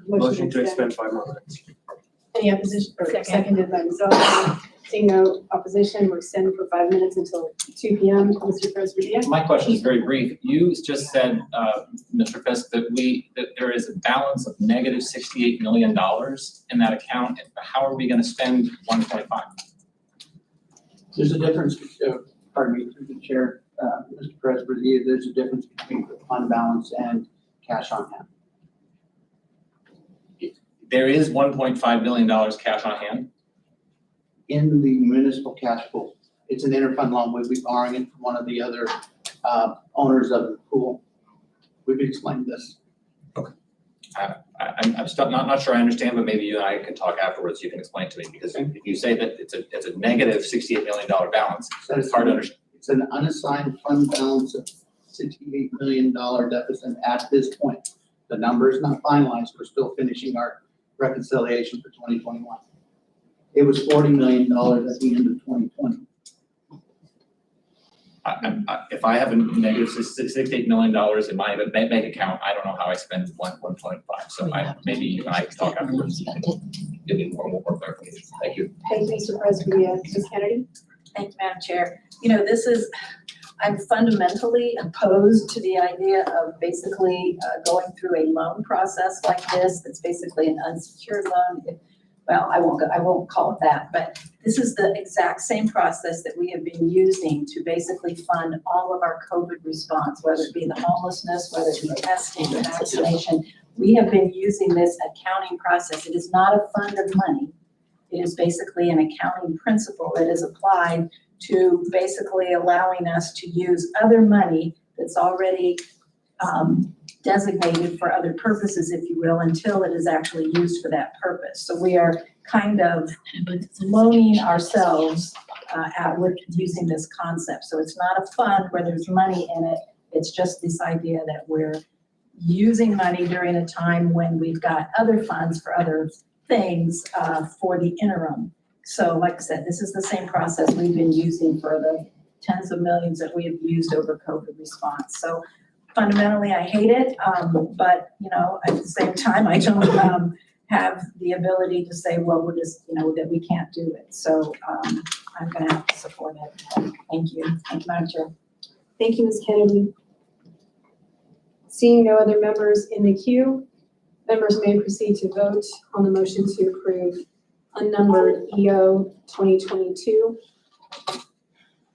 Motion to expend 5 more minutes. Any opposition? Seconded by Ms. Elko. Seeing no opposition, we're extending for 5 minutes until 2 p.m. Mr. Presbyterian? My question is very brief. You just said, Mr. Fisk, that there is a balance of negative $68 million in that account. How are we going to spend 1.5? There's a difference, pardon me, through the chair, Mr. Presbyterian, there's a difference between the fund balance and cash on hand. There is $1.5 million cash on hand. In the municipal cash pool. It's an interfund loan. We'll be borrowing it from one of the other owners of the pool. We've explained this. I'm still not sure I understand, but maybe you and I can talk afterwards. You can explain to me, because if you say that it's a negative $68 million balance, it's hard to understand. It's an unassigned fund balance of $68 million deficit at this point. The number is not finalized. We're still finishing our reconciliation for 2021. It was $40 million at the end of 2020. If I have a negative $68 million in my bank account, I don't know how I spend 1.5. So maybe you and I can talk afterwards. You can give me more clarification. Thank you. Thank you, Mr. President. Ms. Kennedy? Thank you, Madam Chair. You know, I'm fundamentally opposed to the idea of basically going through a loan process like this, that's basically an unsecured loan. Well, I won't call it that, but this is the exact same process that we have been using to basically fund all of our COVID response, whether it be the homelessness, whether it be testing, vaccination. We have been using this accounting process. It is not a fund of money. It is basically an accounting principle that is applied to basically allowing us to use other money that's already designated for other purposes, if you will, until it is actually used for that purpose. So we are kind of loaning ourselves out with using this concept. So it's not a fund where there's money in it. It's just this idea that we're using money during a time when we've got other funds for other things for the interim. So like I said, this is the same process we've been using for the tens of millions that we have used over COVID response. So fundamentally, I hate it, but you know, at the same time, I don't have the ability to say, well, we're just, you know, that we can't do it. So I'm gonna have to support it. Thank you. Thank you, Madam Chair. Thank you, Ms. Kennedy. Seeing no other members in the queue, members may proceed to vote on the motion to approve unnumbered EO 2022.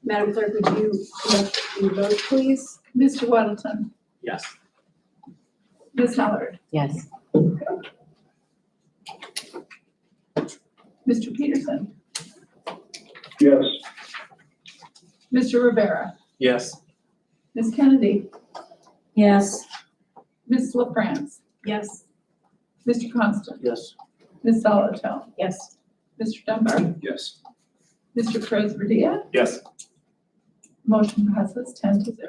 Madam Clerk, would you conduct the vote, please? Mr. Weddleton, Yes. Ms. Howard, Yes. Mr. Peterson, Yes. Mr. Rivera, Yes. Ms. Kennedy, Yes. Ms. LaFrance, Yes. Mr. Constant, Yes. Ms. Solotel, Yes. Mr. Dunbar, Yes. Mr. Perez Padilla. Yes. Motion passes 10-0.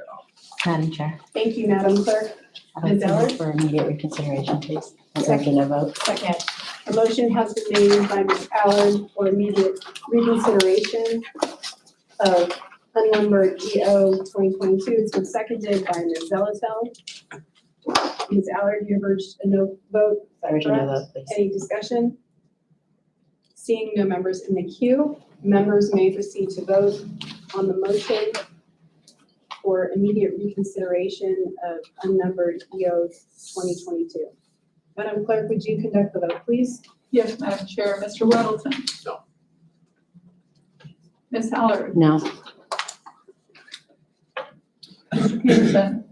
Madam Chair, Thank you, Madam Clerk. I'd like Ms. to Eller? move for immediate reconsideration, please. Second. Urgent vote. Second. A motion has been made by Ms. Allard for immediate reconsideration of unnumbered EO 2022. It's been seconded by Ms. Zolotel. Ms. Allard, you urged a no vote. Is that Urgent correct? vote, please. Any discussion? Seeing no members in the queue, members may proceed to vote on the motion for immediate reconsideration of unnumbered EO 2022. Madam Clerk, would you conduct the vote, please? Yes, Madam Chair. Mr. Weddleton. No. Ms. Howard, No. Mr. Peterson,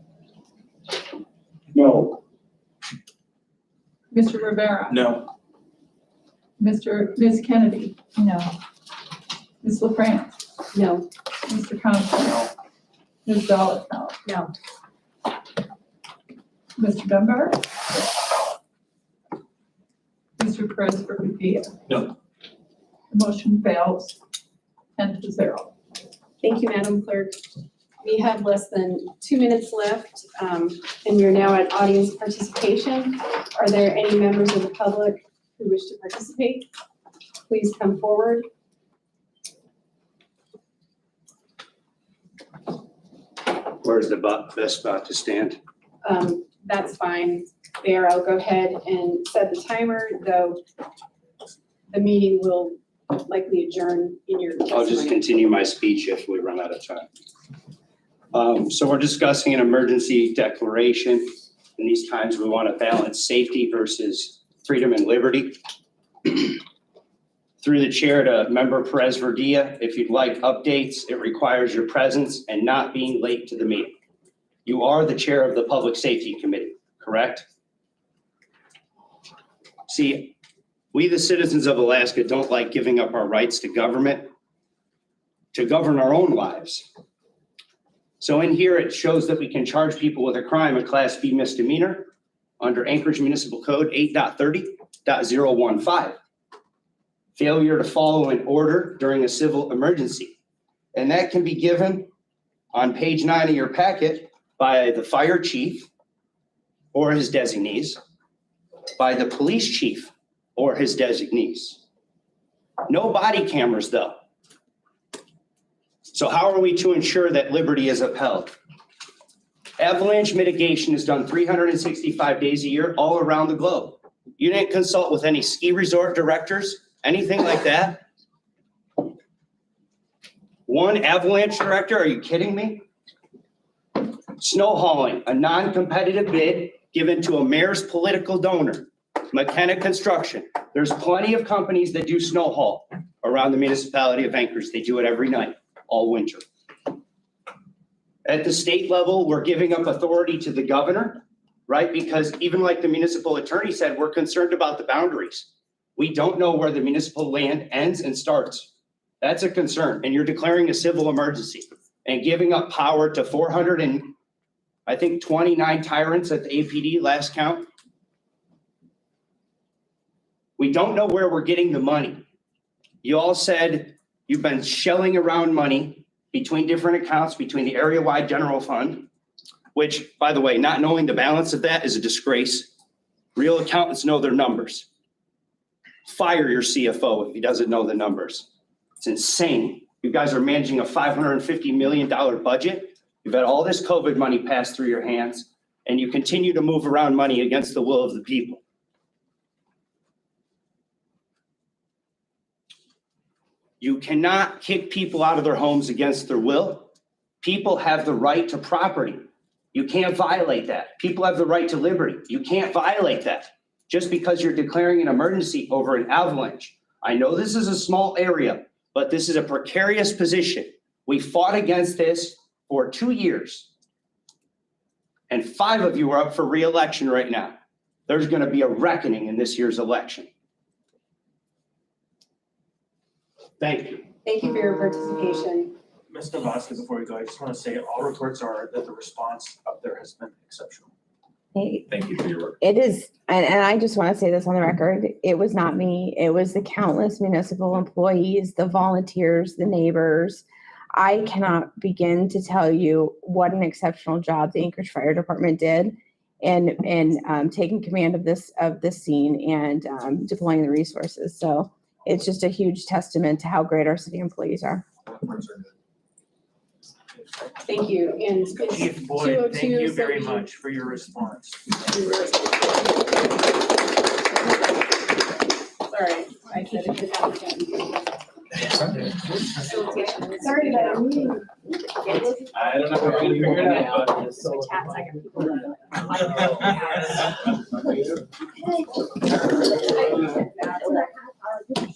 No. Mr. Rivera, No. Ms. Kennedy, No. Ms. LaFrance, No. Mr. Constant, Ms. Solotel, No. Mr. Dunbar, Mr. Perez Padilla. No. The motion fails 10-0. Thank you, Madam Clerk. We have less than 2 minutes left, and we are now at audience participation. Are there any members of the public who wish to participate? Please come forward. Where's the best spot to stand? That's fine. There, I'll go ahead and set the timer, though the meeting will likely adjourn in your I'll just testimony. continue my speech if we run out of time. So we're discussing an emergency declaration. In these times, we want to balance safety versus freedom and liberty. Through the chair to Member Perez Verdilla, if you'd like updates, it requires your presence and not being late to the meeting. You are the chair of the Public Safety Committee, correct? See, we, the citizens of Alaska, don't like giving up our rights to government to govern our own lives. So in here, it shows that we can charge people with a crime, a Class B misdemeanor, under Anchorage Municipal Code 8.30.015. Failure to follow an order during a civil emergency. And that can be given on page 9 of your packet by the fire chief or his designees, by the police chief or his designees. No body cameras, though. So how are we to ensure that liberty is upheld? Avalanche mitigation is done 365 days a year all around the globe. You didn't consult with any ski resort directors, anything like that? One avalanche director, are you kidding me? Snow hauling, a non-competitive bid given to a mayor's political donor, McKenna Construction. There's plenty of companies that do snow haul around the municipality of Anchorage. They do it every night, all winter. At the state level, we're giving up authority to the governor, right? Because even like the municipal attorney said, we're concerned about the boundaries. We don't know where the municipal land ends and starts. That's a concern. And you're declaring a civil emergency and giving up power to 429 tyrants at the APD last count. We don't know where we're getting the money. You all said you've been shelling around money between different accounts, between the area-wide general fund, which, by the way, not knowing the balance of that is a disgrace. Real accountants know their numbers. Fire your CFO if he doesn't know the numbers. It's insane. You guys are managing a $550 million budget. You've had all this COVID money pass through your hands, and you continue to move around money against the will of the people. You cannot kick people out of their homes against their will. People have the right to property. You can't violate that. People have the right to liberty. You can't violate that just because you're declaring an emergency over an avalanche. I know this is a small area, but this is a precarious position. We fought against this for 2 years. And 5 of you are up for re-election right now. There's going to be a reckoning in this year's election. Thank you. Thank you for your participation. Ms. Navasky, before we go, I just want to say all reports are that the response up there has been exceptional. Thank you for your work. It is, and I just want to say this on the record, it was not me. It was the countless municipal employees, the volunteers, the neighbors. I cannot begin to tell you what an exceptional job the Anchorage Fire Department did in taking command of this scene and deploying the resources. So it's just a huge testament to how great our city employees are. Thank you. And it's Chief Boyd, thank you very 2:02. much for your response. Sorry, I said it did not again. Sorry about it. I don't know if we're gonna figure it out, but it's so. Hey.